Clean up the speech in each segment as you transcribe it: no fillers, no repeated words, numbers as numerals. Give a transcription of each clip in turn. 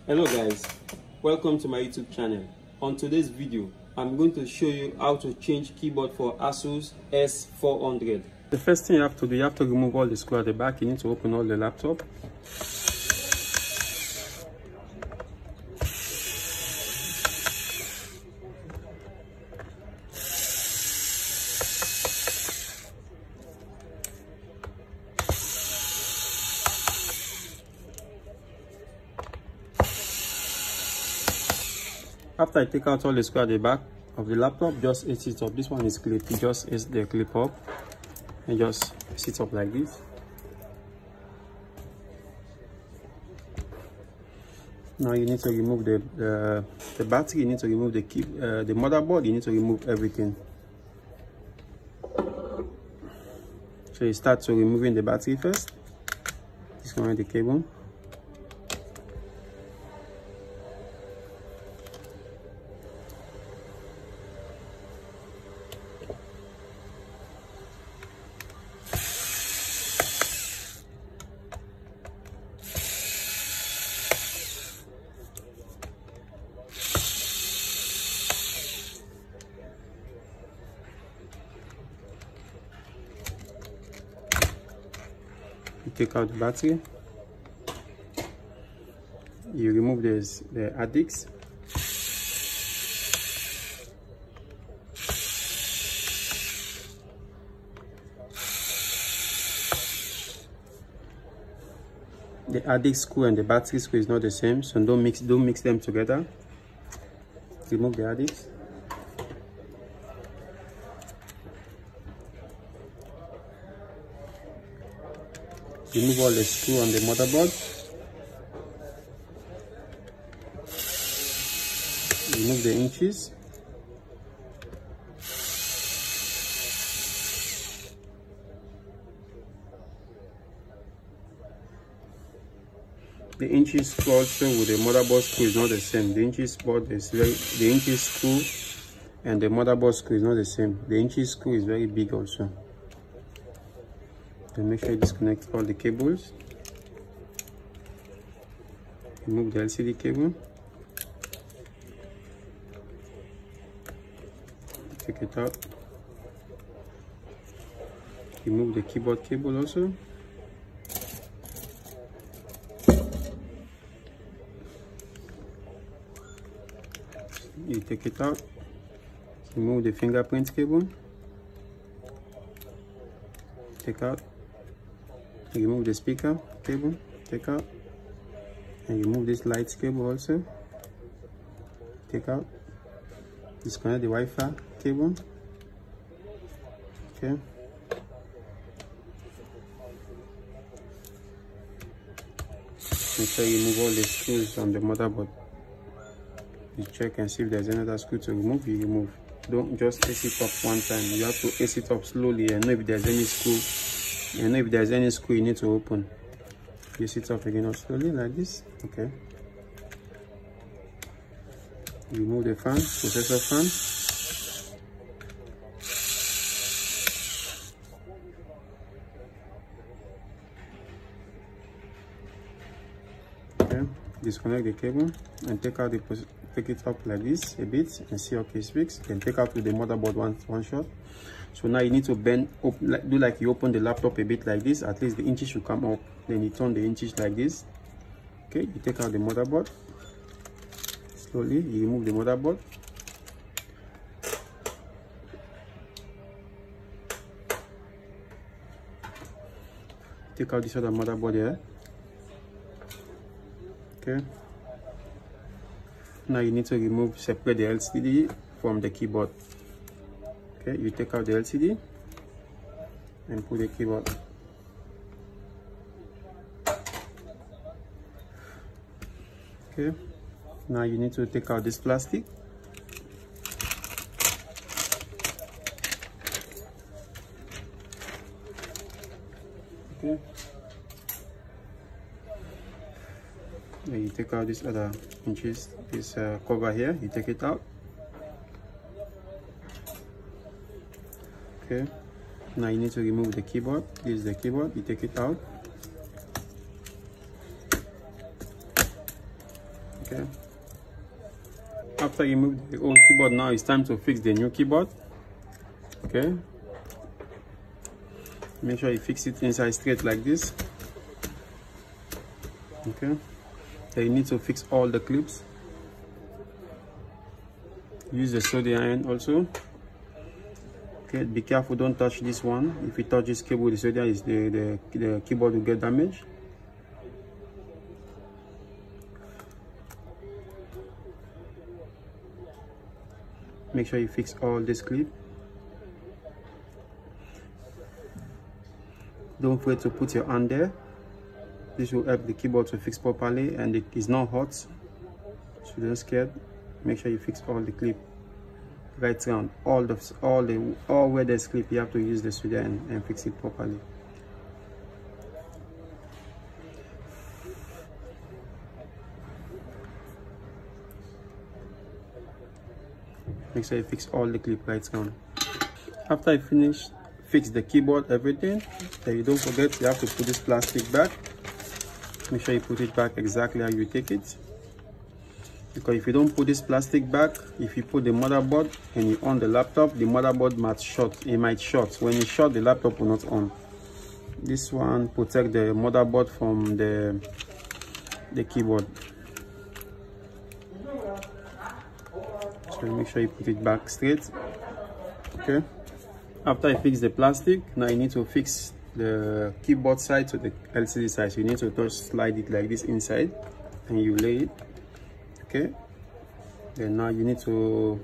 Hello guys, welcome to my YouTube channel. On today's video, I'm going to show you how to change keyboard for ASUS S400. The first thing you have to do, you have to remove all the screw at the back. You need to open all the laptop. After I take out all the screw at the back of the laptop, just ace it up. This one is clip. You just ace the clip up and just sit up like this. Now you need to remove the battery. You need to remove the motherboard. You need to remove everything. So you start to removing the battery first. Disconnect the cable. You take out the battery, you remove the hard disk, the hard disk screw and the battery screw is not the same, so don't mix them together. Remove the hard disk. Remove all the screw on the motherboard. Remove the inches. The inches screw also with the motherboard screw is not the same. The inches screw and the motherboard screw is not the same. The inches screw is very big also. Then make sure you disconnect all the cables. Remove the LCD cable. Take it out. Remove the keyboard cable also. You take it out. Remove the fingerprint cable. Take out. Remove the speaker cable, take out, and remove this lights cable also, take out. Disconnect the Wi-Fi cable. Okay. Make sure you remove all the screws on the motherboard. You check and see if there's another screw to remove, you remove. Don't just ace it up one time. You have to ace it up slowly and know if there's any screw. And if there's any screw you need to open, you sit up again slowly like this. Okay. Remove the fan, processor fan. Okay. Disconnect the cable and take it up like this a bit and see okay it's fixed. Then take out with the motherboard one shot. So now you need to bend up, do like you open the laptop a bit like this. At least the inches should come up. Then you turn the inches like this. Okay, you take out the motherboard. Slowly, you remove the motherboard. Take out this other motherboard here. Okay. Now you need to separate the LCD from the keyboard. Okay, you take out the LCD and put the keyboard. Okay, now you need to take out this plastic. Okay, then you take out this other inches, this cover here, you take it out. Okay, now you need to remove the keyboard. This is the keyboard, you take it out. Okay, after you remove the old keyboard, now it's time to fix the new keyboard. Okay, make sure you fix it inside straight like this. Okay, then you need to fix all the clips. Use the soldering iron also. Okay, be careful, don't touch this one. If you touch this cable, the solder is the keyboard will get damaged. Make sure you fix all this clip. Don't forget to put your hand there. This will help the keyboard to fix properly, and it is not hot, so don't scared. Make sure you fix all the clip right round, all where there's clip. You have to use the solder and fix it properly. Make sure you fix all the clip right round. After you finish fix the keyboard, everything, then you don't forget you have to put this plastic back. Make sure you put it back exactly how you take it, because if you don't put this plastic back, if you put the motherboard and you on the laptop, the motherboard might short. It might short. When it short, the laptop will not on. This one protect the motherboard from the keyboard. So make sure you put it back straight. Okay, after you fix the plastic, now you need to fix the keyboard side to the LCD side. So you need to slide it like this inside, and you lay it. Okay, then now you need to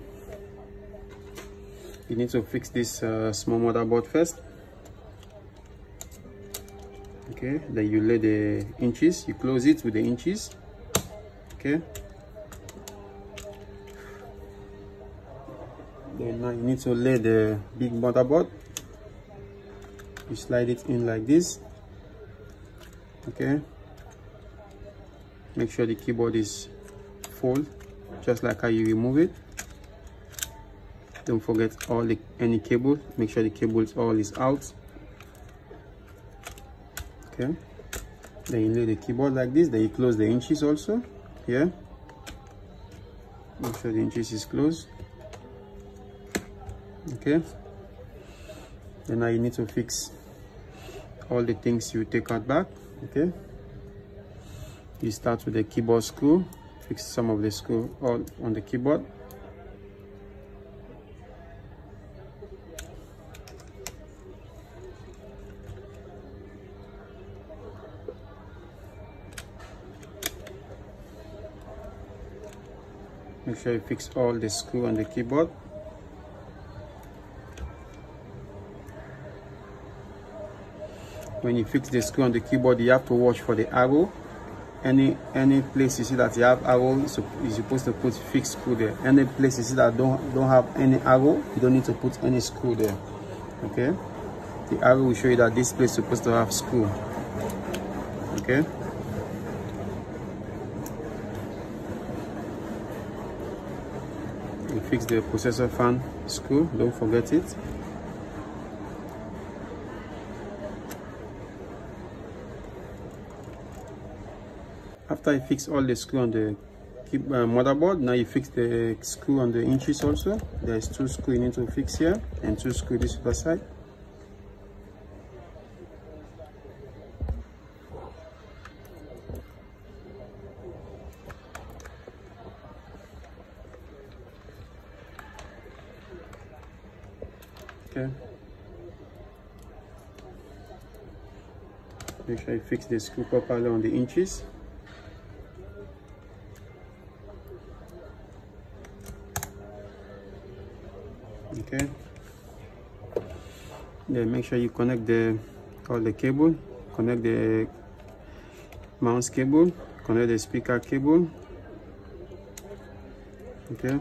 fix this small motherboard first. Okay, then you lay the inches, you close it with the inches. Okay, then now you need to lay the big motherboard. You slide it in like this. Okay, make sure the keyboard is full, just like how you remove it. Don't forget any cable. Make sure the cable is out. Okay, then you lay the keyboard like this. Then you close the inches also here. Make sure the inches is closed. Okay, then now you need to fix all the things you take out back. Okay, you start with the keyboard screw. Fix some of the screw all on the keyboard. Make sure you fix all the screw on the keyboard. When you fix the screw on the keyboard, you have to watch for the arrow. Any place you see that you have arrow, you're supposed to put fixed screw there. Any place you see that don't have any arrow, you don't need to put any screw there. Okay, the arrow will show you that this place is supposed to have screw. Okay, you fix the processor fan screw, don't forget it. After you fix all the screw on the motherboard, now you fix the screw on the inches also. There's 2 screws you need to fix here, and 2 screws this other side. Okay, make sure you fix the screw properly on the inches. Okay, then make sure you connect all the cable. Connect the mouse cable, connect the speaker cable. Okay,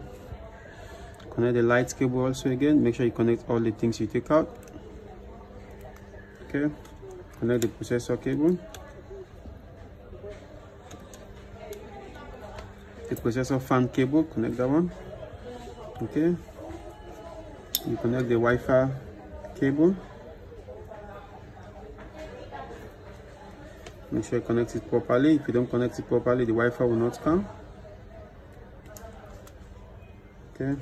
connect the light cable also again. Make sure you connect all the things you take out. Okay, connect the processor cable, the processor fan cable, connect that one. Okay, you connect the Wi-Fi cable. Make sure you connect it properly. If you don't connect it properly, the Wi-Fi will not come. Okay.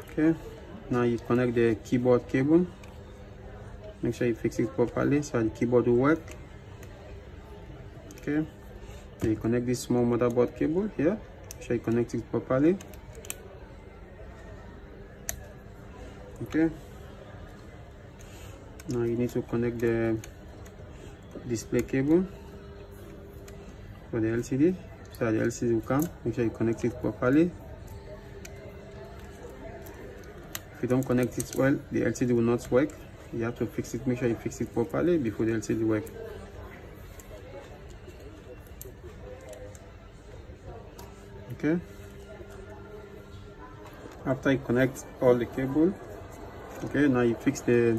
Okay, now you connect the keyboard cable. Make sure you fix it properly so the keyboard will work. Okay, then you connect this small motherboard cable here. Make sure you connect it properly. Okay, now you need to connect the display cable for the LCD so the LCD will come. Make sure you connect it properly. If you don't connect it well, the LCD will not work. You have to fix it. Make sure you fix it properly before the LCD works. Okay. After you connect all the cable, okay, now you fix the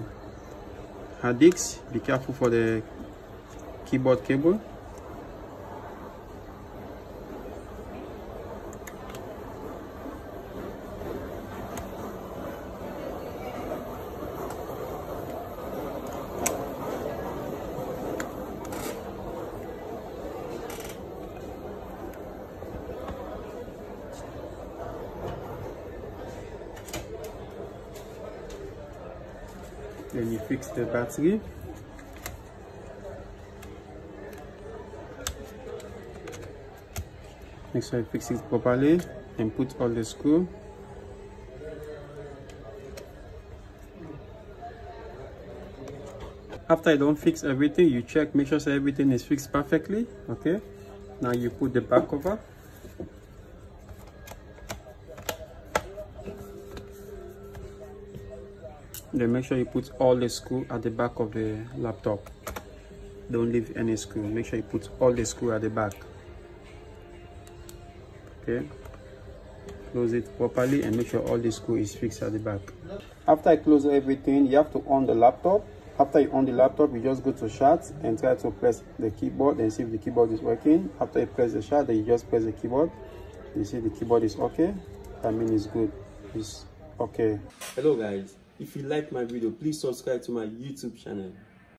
hard disk. Be careful for the keyboard cable. Then you fix the battery. Make sure you fix it properly and put all the screws. After you don't fix everything, you check, make sure everything is fixed perfectly. Okay, now you put the back cover. Then make sure you put all the screws at the back of the laptop. Don't leave any screw. Make sure you put all the screws at the back. Okay, close it properly and make sure all the screw is fixed at the back. After I close everything, you have to on the laptop. After you on the laptop, you just go to Start and try to press the keyboard and see if the keyboard is working. After you press the Start, then you just press the keyboard. You see the keyboard is okay. That means it's good. It's okay. Hello guys, if you like my video, please subscribe to my YouTube channel.